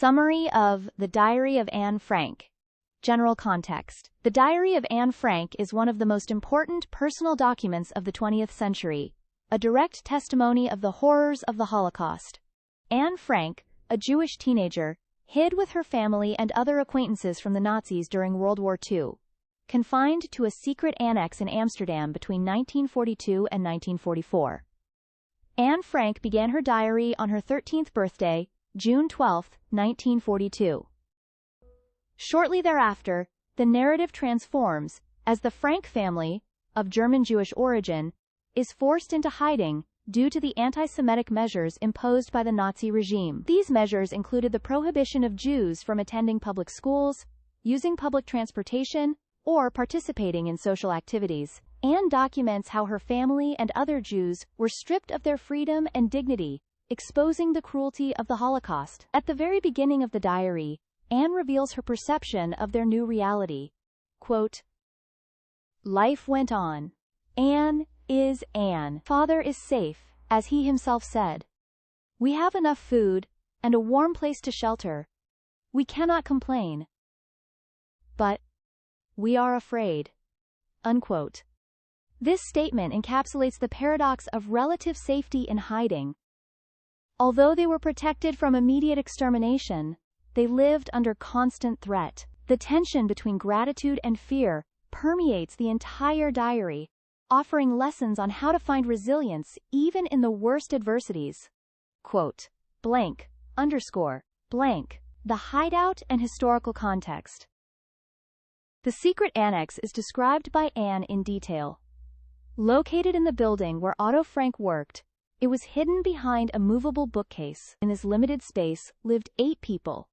Summary of The Diary of Anne Frank. General context. The Diary of Anne Frank is one of the most important personal documents of the 20th century, a direct testimony of the horrors of the Holocaust. Anne Frank, a Jewish teenager, hid with her family and other acquaintances from the Nazis during World War II. Confined to a secret annex in Amsterdam between 1942 and 1944. Anne Frank began her diary on her 13th birthday, June 12, 1942. Shortly thereafter, the narrative transforms, as the Frank family, of German-Jewish origin, is forced into hiding due to the anti-Semitic measures imposed by the Nazi regime. These measures included the prohibition of Jews from attending public schools, using public transportation, or participating in social activities. Anne documents how her family and other Jews were stripped of their freedom and dignity, exposing the cruelty of the Holocaust. At the very beginning of the diary, Anne reveals her perception of their new reality. Quote, "Life went on. Anne is Anne. Father is safe, as he himself said. We have enough food, and a warm place to shelter. We cannot complain. But we are afraid." Unquote. This statement encapsulates the paradox of relative safety in hiding. Although they were protected from immediate extermination, they lived under constant threat. The tension between gratitude and fear permeates the entire diary, offering lessons on how to find resilience even in the worst adversities. Quote, blank, underscore, blank, the hideout and historical context. The secret annex is described by Anne in detail. Located in the building where Otto Frank worked, it was hidden behind a movable bookcase. In this limited space lived 8 people.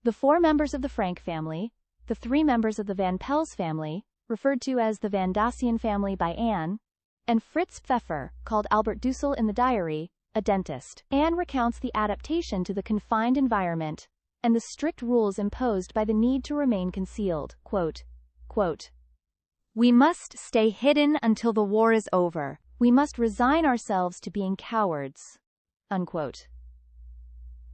The 4 members of the Frank family, the 3 members of the Van Pels family, referred to as the Van Dacian family by Anne, and Fritz Pfeffer, called Albert Dussel in the diary, a dentist. Anne recounts the adaptation to the confined environment and the strict rules imposed by the need to remain concealed. Quote, "We must stay hidden until the war is over. We must resign ourselves to being cowards." Unquote.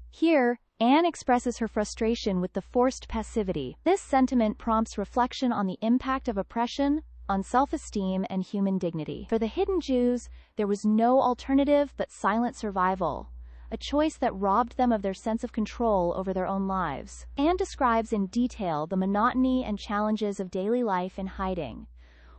Here, Anne expresses her frustration with the forced passivity. This sentiment prompts reflection on the impact of oppression on self-esteem and human dignity. For the hidden Jews, there was no alternative but silent survival, a choice that robbed them of their sense of control over their own lives. Anne describes in detail the monotony and challenges of daily life in hiding.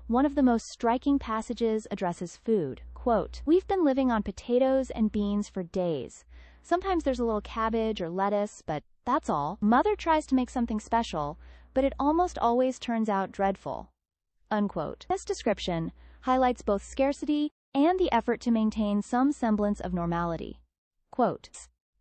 One of the most striking passages addresses food. Quote, "We've been living on potatoes and beans for days. Sometimes there's a little cabbage or lettuce, but that's all. Mother tries to make something special, but it almost always turns out dreadful." Unquote. This description highlights both scarcity and the effort to maintain some semblance of normality. Quote,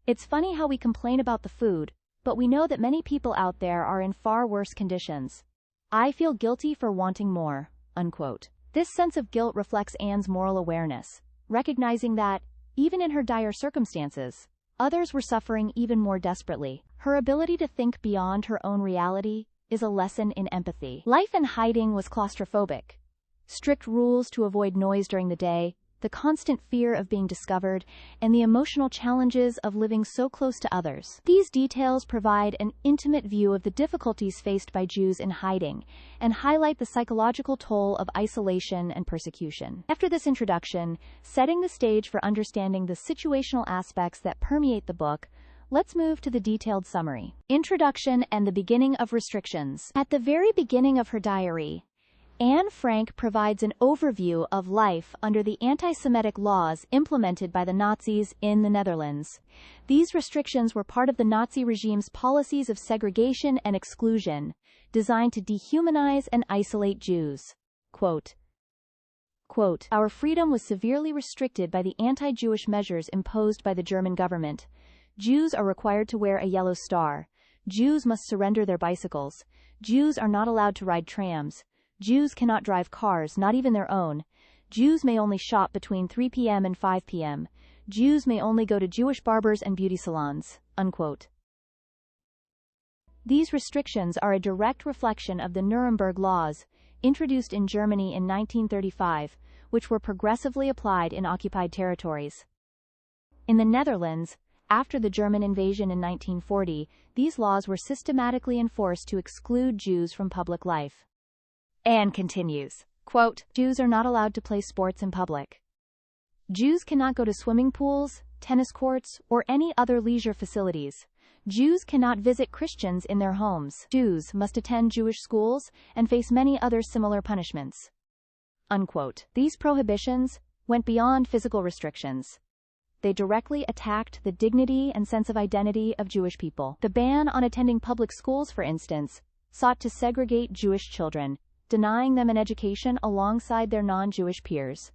"It's funny how we complain about the food, but we know that many people out there are in far worse conditions. I feel guilty for wanting more." Unquote. This sense of guilt reflects Anne's moral awareness, recognizing that, even in her dire circumstances, others were suffering even more desperately. Her ability to think beyond her own reality is a lesson in empathy. Life in hiding was claustrophobic. Strict rules to avoid noise during the day, the constant fear of being discovered, and the emotional challenges of living so close to others. These details provide an intimate view of the difficulties faced by Jews in hiding, and highlight the psychological toll of isolation and persecution. After this introduction, setting the stage for understanding the situational aspects that permeate the book, let's move to the detailed summary. Introduction and the beginning of restrictions. At the very beginning of her diary, Anne Frank provides an overview of life under the anti-Semitic laws implemented by the Nazis in the Netherlands. These restrictions were part of the Nazi regime's policies of segregation and exclusion, designed to dehumanize and isolate Jews. Quote, "Our freedom was severely restricted by the anti-Jewish measures imposed by the German government. Jews are required to wear a yellow star. Jews must surrender their bicycles. Jews are not allowed to ride trams. Jews cannot drive cars, not even their own. Jews may only shop between 3 p.m. and 5 p.m. Jews may only go to Jewish barbers and beauty salons." Unquote. These restrictions are a direct reflection of the Nuremberg laws, introduced in Germany in 1935, which were progressively applied in occupied territories. In the Netherlands, After the German invasion in 1940, these laws were systematically enforced to exclude Jews from public life. Anne continues, quote, Jews are not allowed to play sports in public. Jews cannot go to swimming pools, tennis courts, or any other leisure facilities. Jews cannot visit Christians in their homes. Jews must attend Jewish schools and face many other similar punishments. Unquote. These prohibitions went beyond physical restrictions. They directly attacked the dignity and sense of identity of Jewish people. The ban on attending public schools, for instance, sought to segregate Jewish children, denying them an education alongside their non-Jewish peers.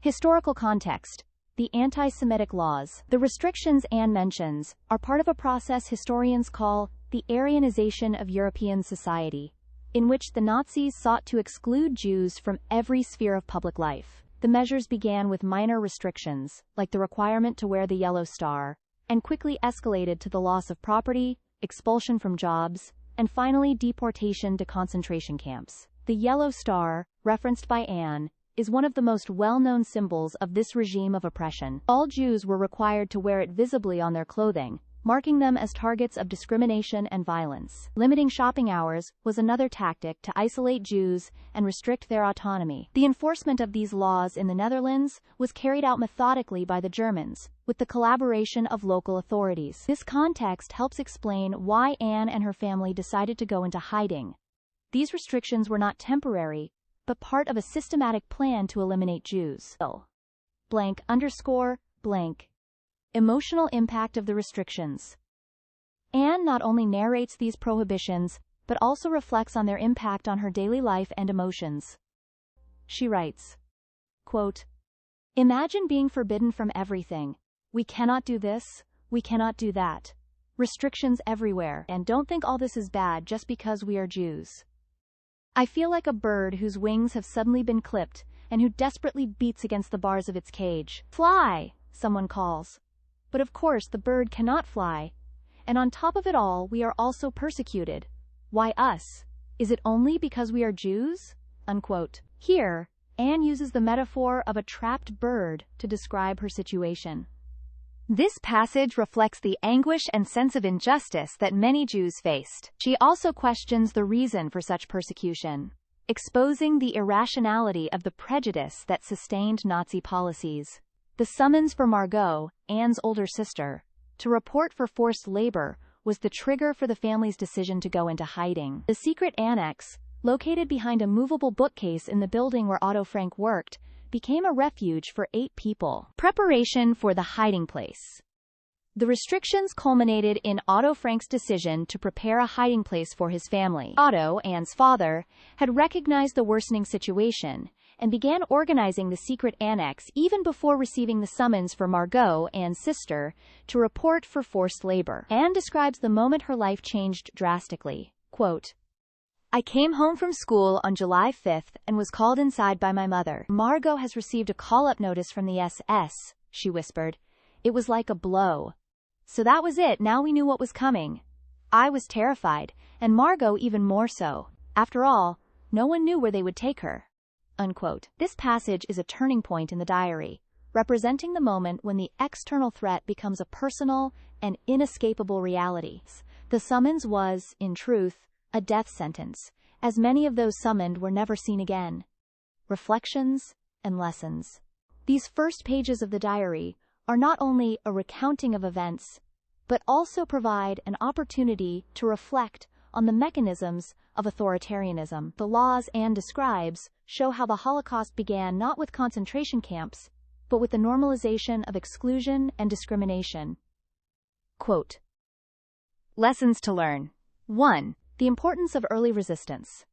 Historical context. The anti-Semitic laws. The restrictions Anne mentions are part of a process historians call the Aryanization of European society, in which the Nazis sought to exclude Jews from every sphere of public life. The measures began with minor restrictions, like the requirement to wear the yellow star, and quickly escalated to the loss of property, expulsion from jobs, and finally deportation to concentration camps. The yellow star, referenced by Anne, is one of the most well-known symbols of this regime of oppression. All Jews were required to wear it visibly on their clothing, marking them as targets of discrimination and violence. Limiting shopping hours was another tactic to isolate Jews and restrict their autonomy. The enforcement of these laws in the Netherlands was carried out methodically by the Germans, with the collaboration of local authorities. This context helps explain why Anne and her family decided to go into hiding. These restrictions were not temporary, but part of a systematic plan to eliminate Jews. Emotional impact of the restrictions. Anne not only narrates these prohibitions, but also reflects on their impact on her daily life and emotions. She writes, quote, Imagine being forbidden from everything. We cannot do this, we cannot do that. Restrictions everywhere, and don't think all this is bad just because we are Jews. I feel like a bird whose wings have suddenly been clipped, and who desperately beats against the bars of its cage. Fly, someone calls. But of course the bird cannot fly. And on top of it all, we are also persecuted. Why us? Is it only because we are Jews? Unquote. Here, Anne uses the metaphor of a trapped bird to describe her situation. This passage reflects the anguish and sense of injustice that many Jews faced. She also questions the reason for such persecution, exposing the irrationality of the prejudice that sustained Nazi policies. The summons for Margot, Anne's older sister, to report for forced labor was the trigger for the family's decision to go into hiding. The secret annex, located behind a movable bookcase in the building where Otto Frank worked, became a refuge for 8 people. Preparation for the hiding place. The restrictions culminated in Otto Frank's decision to prepare a hiding place for his family. Otto, Anne's father, had recognized the worsening situation and began organizing the secret annex even before receiving the summons for Margot, Anne's sister, to report for forced labor. Anne describes the moment her life changed drastically. Quote, I came home from school on July 5th and was called inside by my mother. Margot has received a call-up notice from the SS, she whispered. It was like a blow. So that was it, now we knew what was coming. I was terrified, and Margot even more so. After all, no one knew where they would take her. Unquote. This passage is a turning point in the diary, representing the moment when the external threat becomes a personal and inescapable reality. The summons was, in truth, a death sentence, as many of those summoned were never seen again. Reflections and lessons. These first pages of the diary are not only a recounting of events, but also provide an opportunity to reflect on the mechanisms of authoritarianism. The laws Anne describes show how the Holocaust began not with concentration camps, but with the normalization of exclusion and discrimination. Quote, Lessons to learn. 1. The importance of early resistance.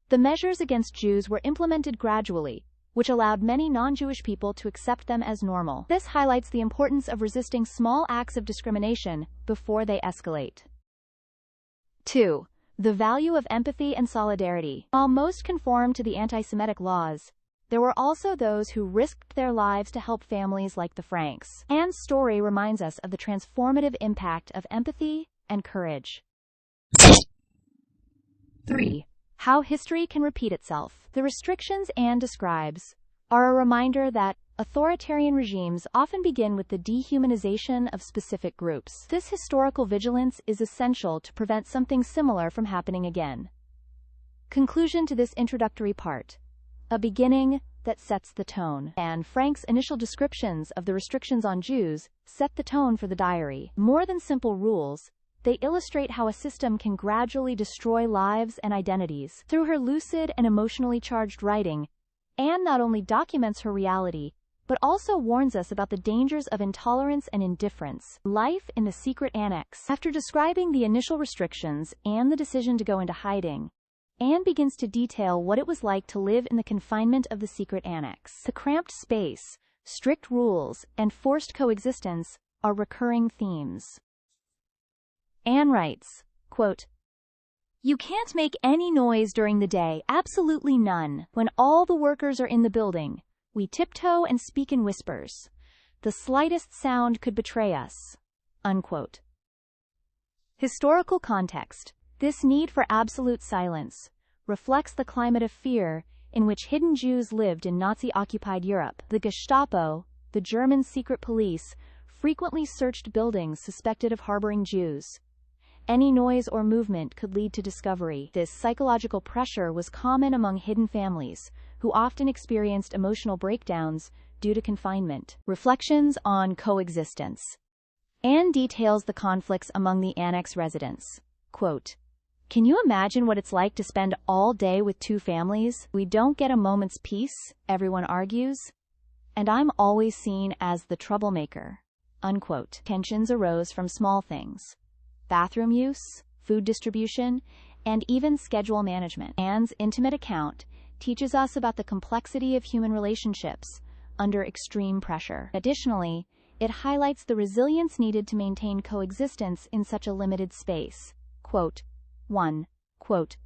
The measures against Jews were implemented gradually, which allowed many non-Jewish people to accept them as normal. This highlights the importance of resisting small acts of discrimination before they escalate. 2. The value of empathy and solidarity. While most conformed to the anti-Semitic laws, there were also those who risked their lives to help families like the Franks. Anne's story reminds us of the transformative impact of empathy and courage. 3. How history can repeat itself. The restrictions Anne describes are a reminder that, Authoritarian regimes often begin with the dehumanization of specific groups. This historical vigilance is essential to prevent something similar from happening again. Conclusion to this introductory part. A beginning that sets the tone. Anne Frank's initial descriptions of the restrictions on Jews set the tone for the diary. More than simple rules, they illustrate how a system can gradually destroy lives and identities. Through her lucid and emotionally charged writing, Anne not only documents her reality, but also warns us about the dangers of intolerance and indifference. Life in the secret annex. After describing the initial restrictions and the decision to go into hiding, Anne begins to detail what it was like to live in the confinement of the secret annex. The cramped space, strict rules, and forced coexistence are recurring themes. Anne writes, quote, "You can't make any noise during the day, absolutely none. When all the workers are in the building, we tiptoe and speak in whispers. The slightest sound could betray us." Unquote. Historical context. This need for absolute silence reflects the climate of fear in which hidden Jews lived in Nazi-occupied Europe. The Gestapo, the German secret police, frequently searched buildings suspected of harboring Jews. Any noise or movement could lead to discovery. This psychological pressure was common among hidden families, who often experienced emotional breakdowns due to confinement. Reflections on coexistence. Anne details the conflicts among the annex residents. Quote, "Can you imagine what it's like to spend all day with two families? We don't get a moment's peace, everyone argues, and I'm always seen as the troublemaker." Unquote. Tensions arose from small things: bathroom use, food distribution, and even schedule management. Anne's intimate account teaches us about the complexity of human relationships under extreme pressure. Additionally, it highlights the resilience needed to maintain coexistence in such a limited space. Quote, 1. Quote,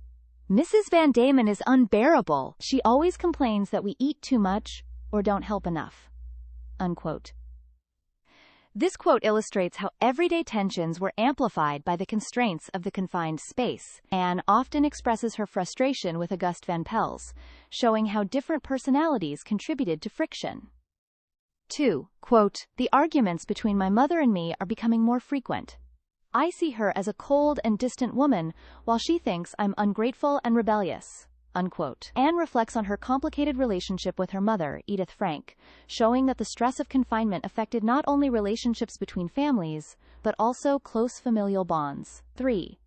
"Mrs. Van Damon is unbearable. She always complains that we eat too much or don't help enough." Unquote. This quote illustrates how everyday tensions were amplified by the constraints of the confined space. Anne often expresses her frustration with Auguste Van Pels, showing how different personalities contributed to friction. 2. Quote, "The arguments between my mother and me are becoming more frequent. I see her as a cold and distant woman, while she thinks I'm ungrateful and rebellious." Unquote. Anne reflects on her complicated relationship with her mother, Edith Frank, showing that the stress of confinement affected not only relationships between families, but also close familial bonds. 3.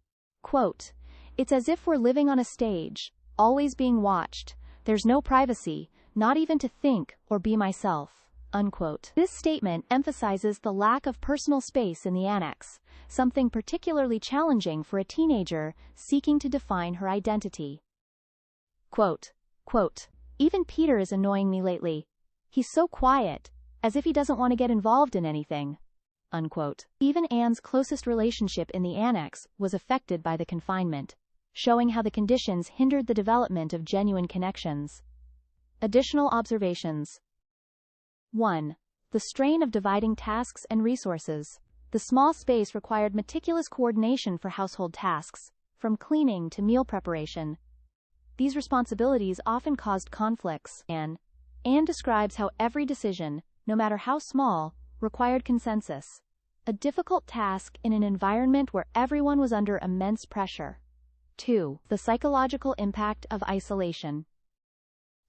Quote, "It's as if we're living on a stage, always being watched. There's no privacy, not even to think or be myself." Unquote. This statement emphasizes the lack of personal space in the annex, something particularly challenging for a teenager seeking to define her identity. Quote, "Even Peter is annoying me lately. He's so quiet, as if he doesn't want to get involved in anything." Unquote. Even Anne's closest relationship in the annex was affected by the confinement, showing how the conditions hindered the development of genuine connections. Additional observations. 1. The strain of dividing tasks and resources. The small space required meticulous coordination for household tasks, from cleaning to meal preparation. These responsibilities often caused conflicts. Anne describes how every decision, no matter how small, required consensus. A difficult task in an environment where everyone was under immense pressure. 2. The psychological impact of isolation.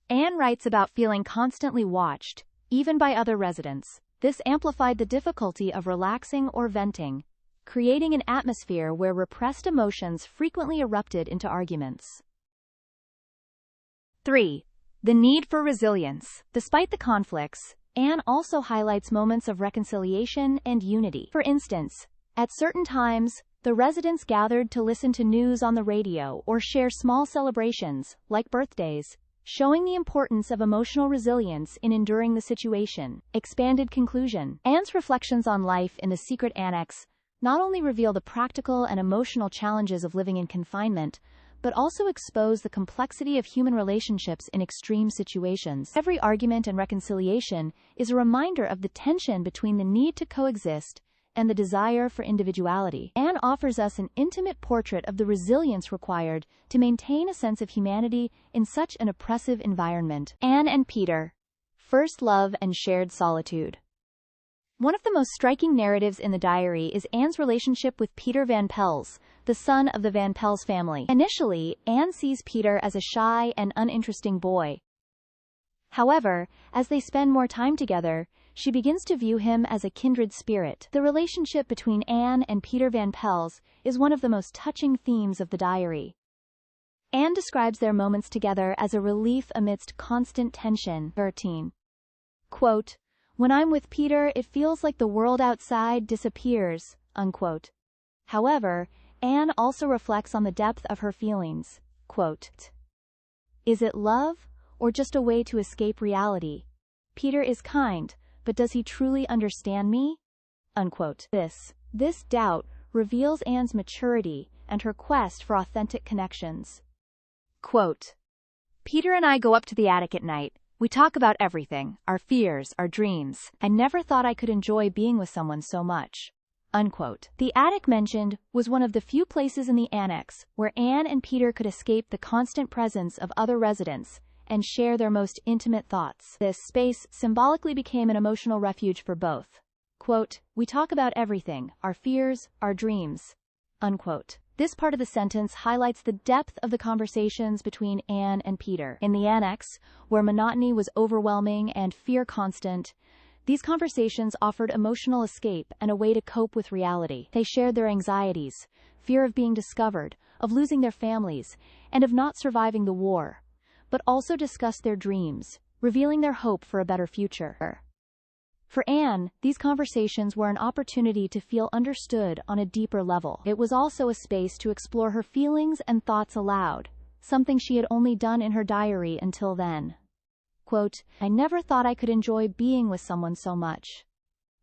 Anne writes about feeling constantly watched, even by other residents. This amplified the difficulty of relaxing or venting, creating an atmosphere where repressed emotions frequently erupted into arguments. 3. The need for resilience. Despite the conflicts, Anne also highlights moments of reconciliation and unity. For instance, at certain times, the residents gathered to listen to news on the radio or share small celebrations, like birthdays, showing the importance of emotional resilience in enduring the situation. Expanded conclusion. Anne's reflections on life in the secret annex not only reveal the practical and emotional challenges of living in confinement, but also expose the complexity of human relationships in extreme situations. Every argument and reconciliation is a reminder of the tension between the need to coexist and the desire for individuality. Anne offers us an intimate portrait of the resilience required to maintain a sense of humanity in such an oppressive environment. Anne and Peter. first love and shared solitude. One of the most striking narratives in the diary is Anne's relationship with Peter Van Pels, the son of the Van Pels family. Initially, Anne sees Peter as a shy and uninteresting boy. However, as they spend more time together, she begins to view him as a kindred spirit. The relationship between Anne and Peter Van Pels is one of the most touching themes of the diary. Anne describes their moments together as a relief amidst constant tension. 13. Quote, "When I'm with Peter, it feels like the world outside disappears." Unquote. However, Anne also reflects on the depth of her feelings. Quote, "Is it love, or just a way to escape reality? Peter is kind, but does he truly understand me?" Unquote. This doubt reveals Anne's maturity and her quest for authentic connections. Quote, "Peter and I go up to the attic at night. We talk about everything, our fears, our dreams. I never thought I could enjoy being with someone so much." Unquote. The attic mentioned was one of the few places in the annex where Anne and Peter could escape the constant presence of other residents and share their most intimate thoughts. This space symbolically became an emotional refuge for both. Quote, "We talk about everything, our fears, our dreams." Unquote. This part of the sentence highlights the depth of the conversations between Anne and Peter. In the annex, where monotony was overwhelming and fear constant, these conversations offered emotional escape and a way to cope with reality. They shared their anxieties, fear of being discovered, of losing their families, and of not surviving the war, but also discussed their dreams, revealing their hope for a better future. For Anne, these conversations were an opportunity to feel understood on a deeper level. It was also a space to explore her feelings and thoughts aloud, something she had only done in her diary until then. Quote, "I never thought I could enjoy being with someone so much."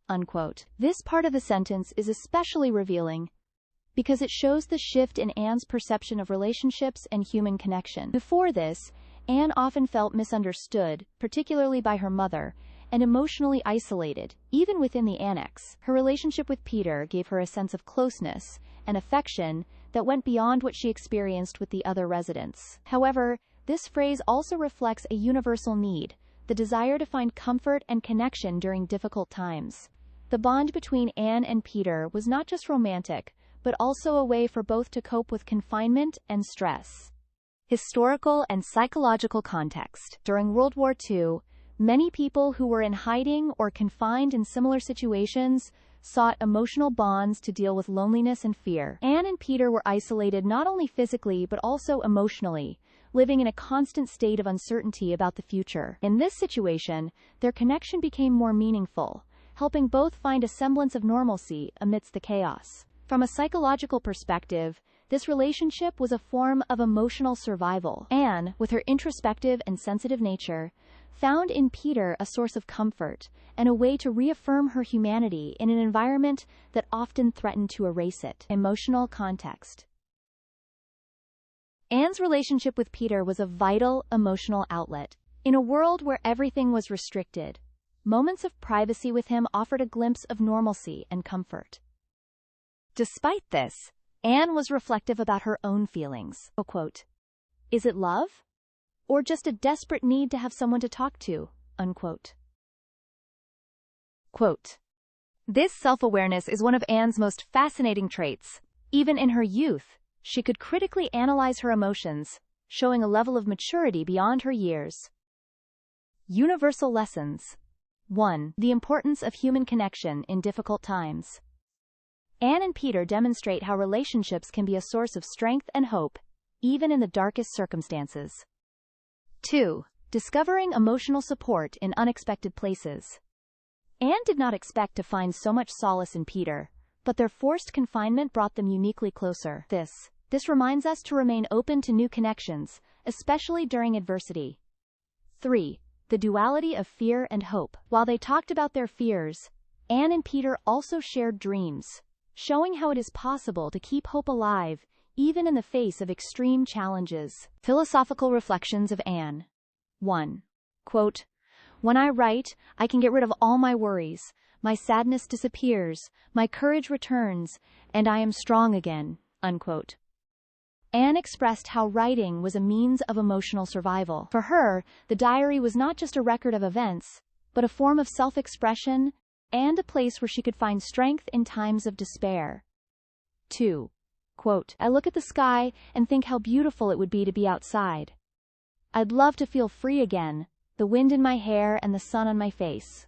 Unquote. This part of the sentence is especially revealing because it shows the shift in Anne's perception of relationships and human connection. Before this, Anne often felt misunderstood, particularly by her mother, and emotionally isolated, even within the annex. Her relationship with Peter gave her a sense of closeness and affection that went beyond what she experienced with the other residents. However, this phrase also reflects a universal need, the desire to find comfort and connection during difficult times. The bond between Anne and Peter was not just romantic, but also a way for both to cope with confinement and stress. Historical and psychological context. During World War II, many people who were in hiding or confined in similar situations sought emotional bonds to deal with loneliness and fear. Anne and Peter were isolated not only physically but also emotionally, living in a constant state of uncertainty about the future. In this situation, their connection became more meaningful, helping both find a semblance of normalcy amidst the chaos. From a psychological perspective, this relationship was a form of emotional survival. Anne, with her introspective and sensitive nature, found in Peter a source of comfort and a way to reaffirm her humanity in an environment that often threatened to erase it. Emotional context. Anne's relationship with Peter was a vital emotional outlet. In a world where everything was restricted, moments of privacy with him offered a glimpse of normalcy and comfort. Despite this, Anne was reflective about her own feelings. Quote, "Is it love? Or just a desperate need to have someone to talk to?" Unquote. Quote, "This self-awareness is one of Anne's most fascinating traits. Even in her youth, she could critically analyze her emotions, showing a level of maturity beyond her years." Universal lessons. 1. The importance of human connection in difficult times. Anne and Peter demonstrate how relationships can be a source of strength and hope, even in the darkest circumstances. 2. Discovering emotional support in unexpected places. Anne did not expect to find so much solace in Peter, but their forced confinement brought them uniquely closer. This reminds us to remain open to new connections, especially during adversity. 3. The duality of fear and hope. While they talked about their fears, Anne and Peter also shared dreams, showing how it is possible to keep hope alive even in the face of extreme challenges. Philosophical reflections of Anne. 1. Quote, "When I write, I can get rid of all my worries. My sadness disappears, my courage returns, and I am strong again." Unquote. Anne expressed how writing was a means of emotional survival. For her, the diary was not just a record of events, but a form of self-expression and a place where she could find strength in times of despair. 2. Quote, I look at the sky and think how beautiful it would be to be outside. I'd love to feel free again, the wind in my hair and the sun on my face.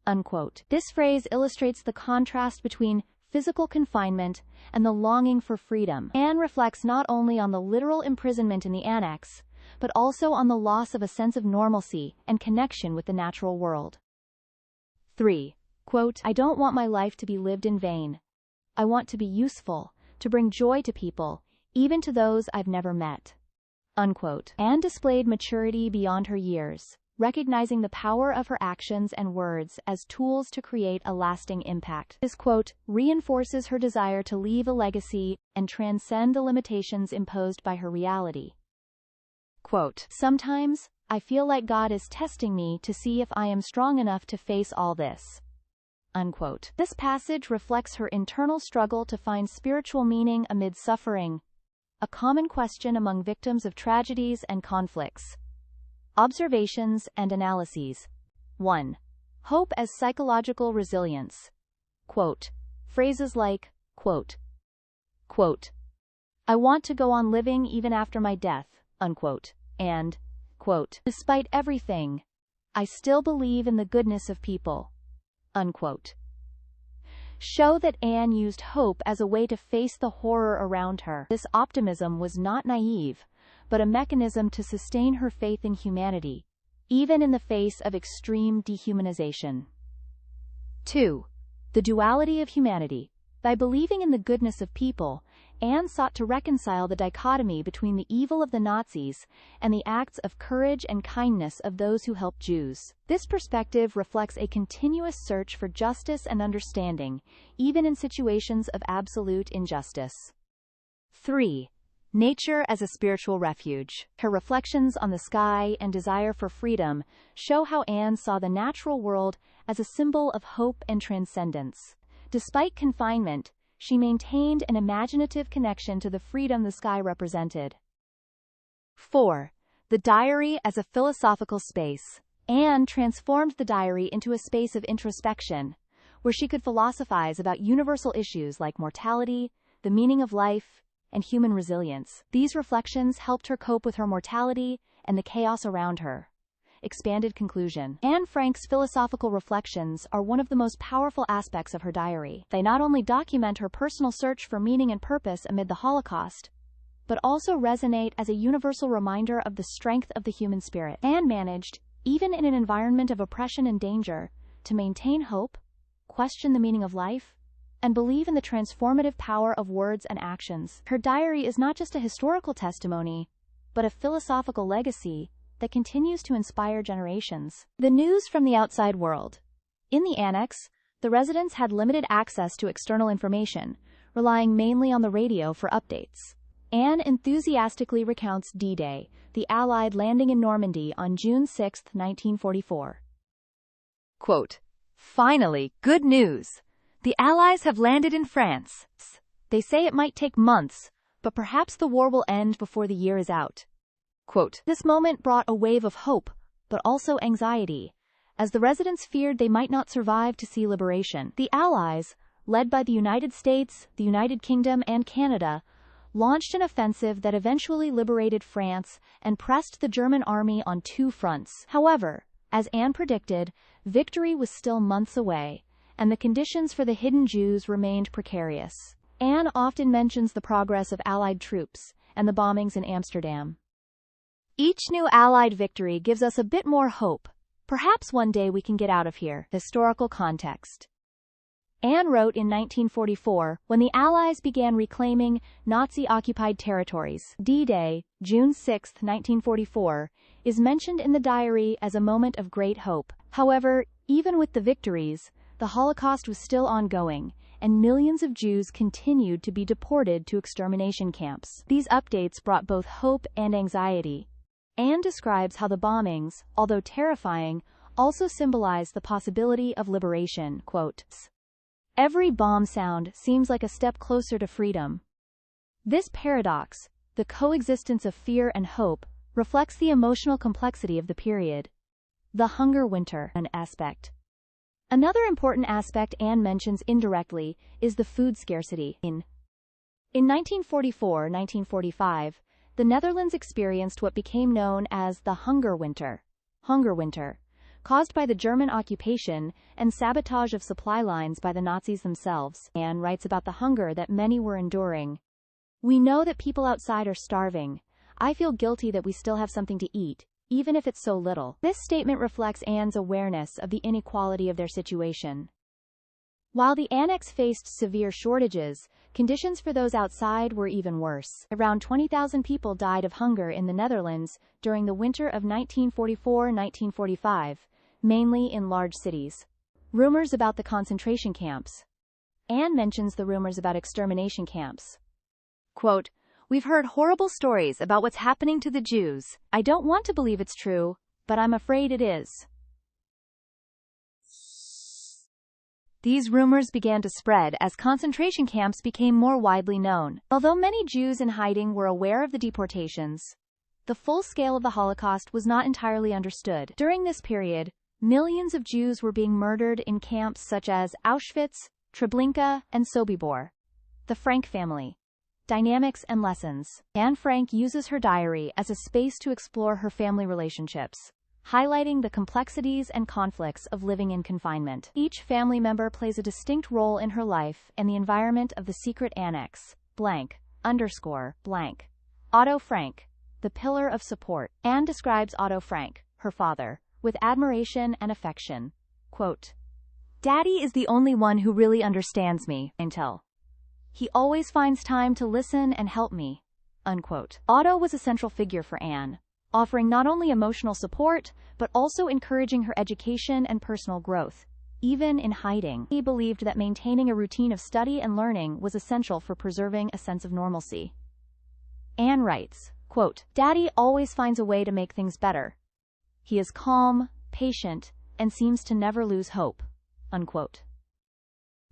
Unquote. This phrase illustrates the contrast between physical confinement and the longing for freedom. Anne reflects not only on the literal imprisonment in the annex, but also on the loss of a sense of normalcy and connection with the natural world. 3. Quote, I don't want my life to be lived in vain. I want to be useful, to bring joy to people, even to those I've never met. Unquote. Anne displayed maturity beyond her years, recognizing the power of her actions and words as tools to create a lasting impact. This quote reinforces her desire to leave a legacy and transcend the limitations imposed by her reality. Quote, sometimes, I feel like God is testing me to see if I am strong enough to face all this. Unquote. This passage reflects her internal struggle to find spiritual meaning amid suffering, a common question among victims of tragedies and conflicts. Observations and analyses. 1. Hope as psychological resilience. Quote, phrases like, quote, I want to go on living even after my death, unquote, and, quote, despite everything, I still believe in the goodness of people, unquote, show that Anne used hope as a way to face the horror around her. This optimism was not naive, but a mechanism to sustain her faith in humanity, even in the face of extreme dehumanization. 2. The duality of humanity. By believing in the goodness of people, Anne sought to reconcile the dichotomy between the evil of the Nazis and the acts of courage and kindness of those who helped Jews. This perspective reflects a continuous search for justice and understanding, even in situations of absolute injustice. 3. Nature as a spiritual refuge. Her reflections on the sky and desire for freedom show how Anne saw the natural world as a symbol of hope and transcendence. Despite confinement, she maintained an imaginative connection to the freedom the sky represented. 4. The diary as a philosophical space. Anne transformed the diary into a space of introspection, where she could philosophize about universal issues like mortality, the meaning of life, and human resilience. These reflections helped her cope with her mortality and the chaos around her. Expanded conclusion. Anne Frank's philosophical reflections are one of the most powerful aspects of her diary. They not only document her personal search for meaning and purpose amid the Holocaust, but also resonate as a universal reminder of the strength of the human spirit. Anne managed, even in an environment of oppression and danger, to maintain hope, question the meaning of life, and believe in the transformative power of words and actions. Her diary is not just a historical testimony, but a philosophical legacy that continues to inspire generations. The news from the outside world. In the annex, the residents had limited access to external information, relying mainly on the radio for updates. Anne enthusiastically recounts D-Day, the Allied landing in Normandy on June 6, 1944. Quote, finally, good news! The Allies have landed in France. They say it might take months, but perhaps the war will end before the year is out. Quote, this moment brought a wave of hope, but also anxiety, as the residents feared they might not survive to see liberation. The Allies, led by the United States, the United Kingdom, and Canada, launched an offensive that eventually liberated France and pressed the German army on two fronts. However, as Anne predicted, victory was still months away, and the conditions for the hidden Jews remained precarious. Anne often mentions the progress of Allied troops and the bombings in Amsterdam. Each new Allied victory gives us a bit more hope. Perhaps one day we can get out of here. Historical context. Anne wrote in 1944, when the Allies began reclaiming Nazi-occupied territories. D-Day, June 6, 1944, is mentioned in the diary as a moment of great hope. However, even with the victories, the Holocaust was still ongoing, and millions of Jews continued to be deported to extermination camps. These updates brought both hope and anxiety. Anne describes how the bombings, although terrifying, also symbolize the possibility of liberation. Quote, every bomb sound seems like a step closer to freedom. This paradox, the the coexistence of fear and hope, reflects the emotional complexity of the period. The hunger winter, an aspect. Another important aspect Anne mentions indirectly is the food scarcity. In 1944-1945, the Netherlands experienced what became known as the Hunger Winter, caused by the German occupation and sabotage of supply lines by the Nazis themselves. Anne writes about the hunger that many were enduring. "We know that people outside are starving. I feel guilty that we still have something to eat, even if it's so little." This statement reflects Anne's awareness of the inequality of their situation. While the annex faced severe shortages, conditions for those outside were even worse. Around 20,000 people died of hunger in the Netherlands during the winter of 1944-1945, mainly in large cities. Rumors about the concentration camps. Anne mentions the rumors about extermination camps. Quote, "We've heard horrible stories about what's happening to the Jews. I don't want to believe it's true, but I'm afraid it is." These rumors began to spread as concentration camps became more widely known. Although many Jews in hiding were aware of the deportations, the full scale of the Holocaust was not entirely understood. During this period, millions of Jews were being murdered in camps such as Auschwitz, Treblinka, and Sobibor. The Frank family. Dynamics and lessons. Anne Frank uses her diary as a space to explore her family relationships, highlighting the complexities and conflicts of living in confinement. Each family member plays a distinct role in her life and the environment of the secret annex, blank. Otto Frank, the pillar of support. Anne describes Otto Frank, her father, with admiration and affection. Quote, "Daddy is the only one who really understands me, until he always finds time to listen and help me." Unquote. Otto was a central figure for Anne, offering not only emotional support, but also encouraging her education and personal growth, even in hiding. He believed that maintaining a routine of study and learning was essential for preserving a sense of normalcy. Anne writes, quote, "Daddy always finds a way to make things better. He is calm, patient, and seems to never lose hope." Unquote.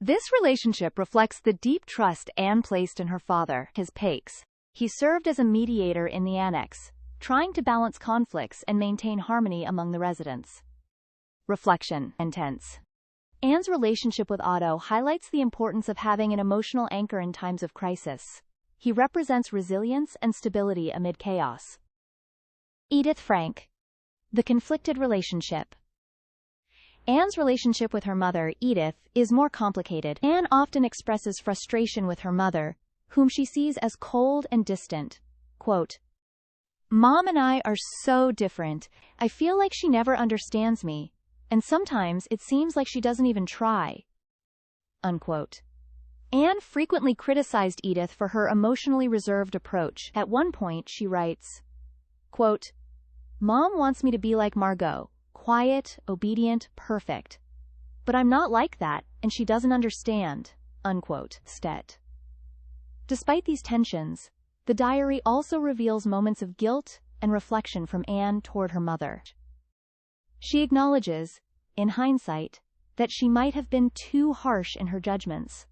This relationship reflects the deep trust Anne placed in her father, his Paix. He served as a mediator in the annex, trying to balance conflicts and maintain harmony among the residents. Reflection. Intense. Anne's relationship with Otto highlights the importance of having an emotional anchor in times of crisis. He represents resilience and stability amid chaos. Edith Frank. The conflicted relationship. Anne's relationship with her mother, Edith, is more complicated. Anne often expresses frustration with her mother, whom she sees as cold and distant. Quote, "Mom and I are so different. I feel like she never understands me, and sometimes it seems like she doesn't even try." Unquote. Anne frequently criticized Edith for her emotionally reserved approach. At one point she writes, quote, "Mom wants me to be like Margot, quiet, obedient, perfect. But I'm not like that, and she doesn't understand." Unquote. Stet. Despite these tensions, the diary also reveals moments of guilt and reflection from Anne toward her mother. She acknowledges, in hindsight, that she might have been too harsh in her judgments.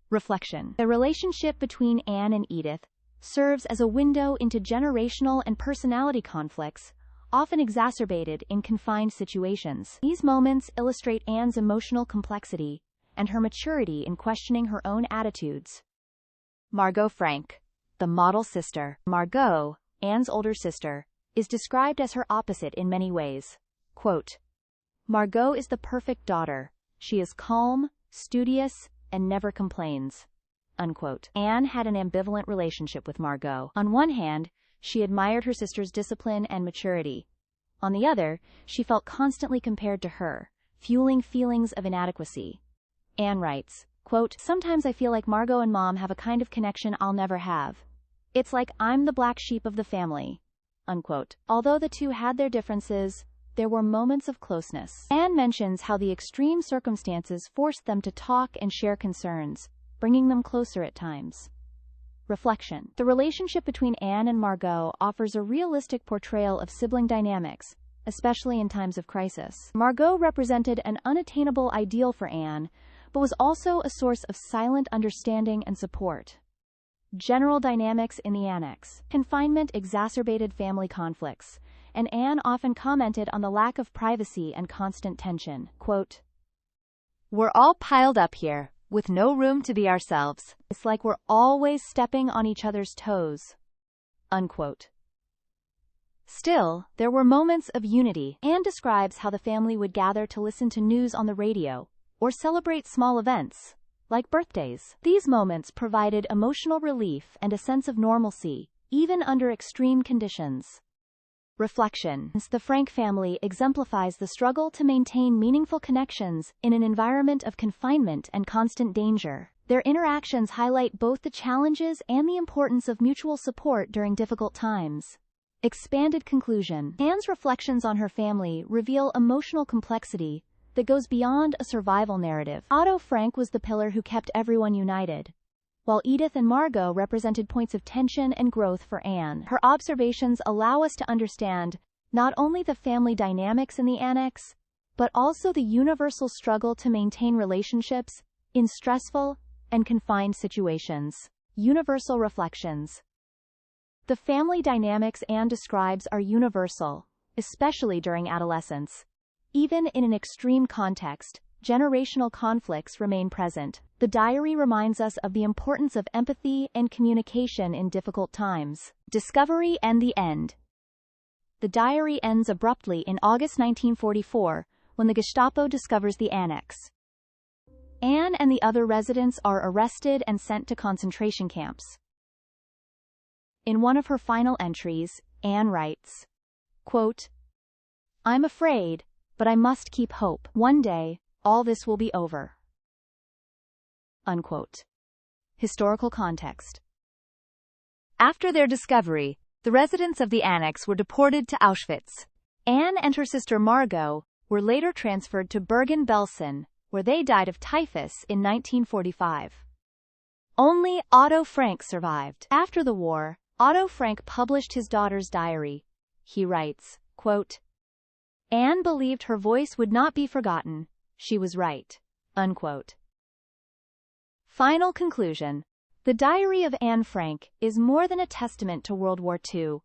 Reflection. The relationship between Anne and Edith serves as a window into generational and personality conflicts, often exacerbated in confined situations. These moments illustrate Anne's emotional complexity and her maturity in questioning her own attitudes. Margot Frank. The model sister. Margot, Anne's older sister, is described as her opposite in many ways. Quote, "Margot is the perfect daughter. She is calm, studious, and never complains." Unquote. Anne had an ambivalent relationship with Margot. On one hand, she admired her sister's discipline and maturity. On the other, she felt constantly compared to her, fueling feelings of inadequacy. Anne writes, quote, "Sometimes I feel like Margot and Mom have a kind of connection I'll never have. It's like I'm the black sheep of the family." Unquote. Although the two had their differences, there were moments of closeness. Anne mentions how the extreme circumstances forced them to talk and share concerns, bringing them closer at times. Reflection. The relationship between Anne and Margot offers a realistic portrayal of sibling dynamics, especially in times of crisis. Margot represented an unattainable ideal for Anne, but was also a source of silent understanding and support. General dynamics in the annex. Confinement exacerbated family conflicts, and Anne often commented on the lack of privacy and constant tension. Quote, "We're all piled up here, with no room to be ourselves. It's like we're always stepping on each other's toes." Unquote. Still, there were moments of unity. Anne describes how the family would gather to listen to news on the radio, or celebrate small events, like birthdays. These moments provided emotional relief and a sense of normalcy, even under extreme conditions. Reflection. The Frank family exemplifies the struggle to maintain meaningful connections in an environment of confinement and constant danger. Their interactions highlight both the challenges and the importance of mutual support during difficult times. Expanded conclusion. Anne's reflections on her family reveal emotional complexity that goes beyond a survival narrative. Otto Frank was the pillar who kept everyone united, while Edith and Margot represented points of tension and growth for Anne. Her observations allow us to understand not only the family dynamics in the annex, but also the universal struggle to maintain relationships in stressful and confined situations. Universal reflections. The family dynamics Anne describes are universal, especially during adolescence. Even in an extreme context, generational conflicts remain present. The diary reminds us of the importance of empathy and communication in difficult times. Discovery and the end. The diary ends abruptly in August 1944, when the Gestapo discovers the annex. Anne and the other residents are arrested and sent to concentration camps. In one of her final entries, Anne writes, quote, "I'm afraid, but I must keep hope. One day, all this will be over." Unquote. Historical context. After their discovery, the residents of the annex were deported to Auschwitz. Anne and her sister Margot were later transferred to Bergen-Belsen, where they died of typhus in 1945. Only Otto Frank survived. After the war, Otto Frank published his daughter's diary. He writes, quote, "Anne believed her voice would not be forgotten. She was right." Unquote. Final conclusion. The Diary of Anne Frank is more than a testament to World War II.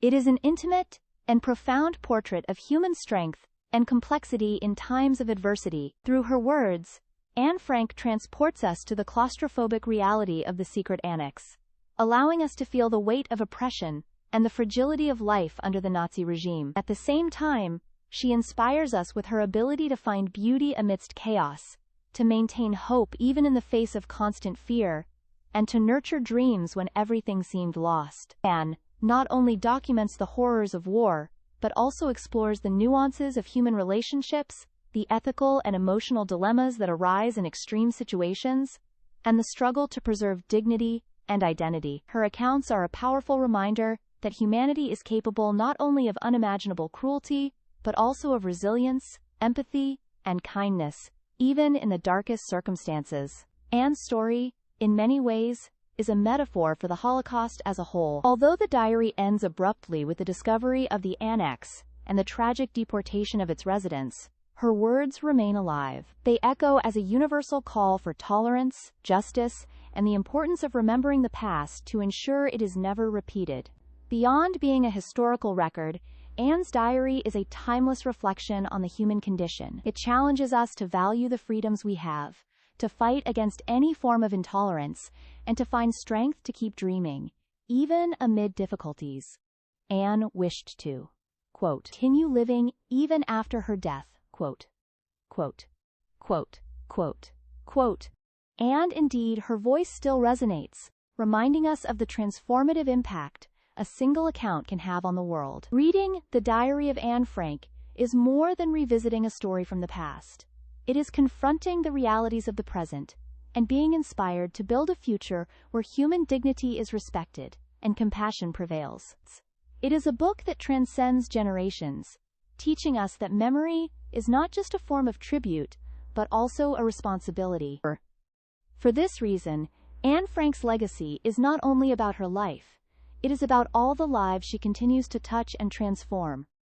It is an intimate and profound portrait of human strength and complexity in times of adversity. Through her words, Anne Frank transports us to the claustrophobic reality of the secret annex, allowing us to feel the weight of oppression and the fragility of life under the Nazi regime. At the same time, she inspires us with her ability to find beauty amidst chaos, to maintain hope even in the face of constant fear, and to nurture dreams when everything seemed lost. Anne not only documents the horrors of war, but also explores the nuances of human relationships, the ethical and emotional dilemmas that arise in extreme situations, and the struggle to preserve dignity and identity. Her accounts are a powerful reminder that humanity is capable not only of unimaginable cruelty, but also of resilience, empathy, and kindness, even in the darkest circumstances. Anne's story, in many ways, is a metaphor for the Holocaust as a whole. Although the diary ends abruptly with the discovery of the annex and the tragic deportation of its residents, her words remain alive. They echo as a universal call for tolerance, justice, and the importance of remembering the past to ensure it is never repeated. Beyond being a historical record, Anne's diary is a timeless reflection on the human condition. It challenges us to value the freedoms we have, to fight against any form of intolerance, and to find strength to keep dreaming, even amid difficulties. Anne wished to, quote, continue living even after her death, quote, quote, quote, quote, quote. And indeed, her voice still resonates, reminding us of the transformative impact a single account can have on the world. Reading The Diary of Anne Frank is more than revisiting a story from the past. It is confronting the realities of the present and being inspired to build a future where human dignity is respected and compassion prevails. It is a book that transcends generations, teaching us that memory is not just a form of tribute, but also a responsibility. For this reason, Anne Frank's legacy is not only about her life, it is about all the lives she continues to touch and transform.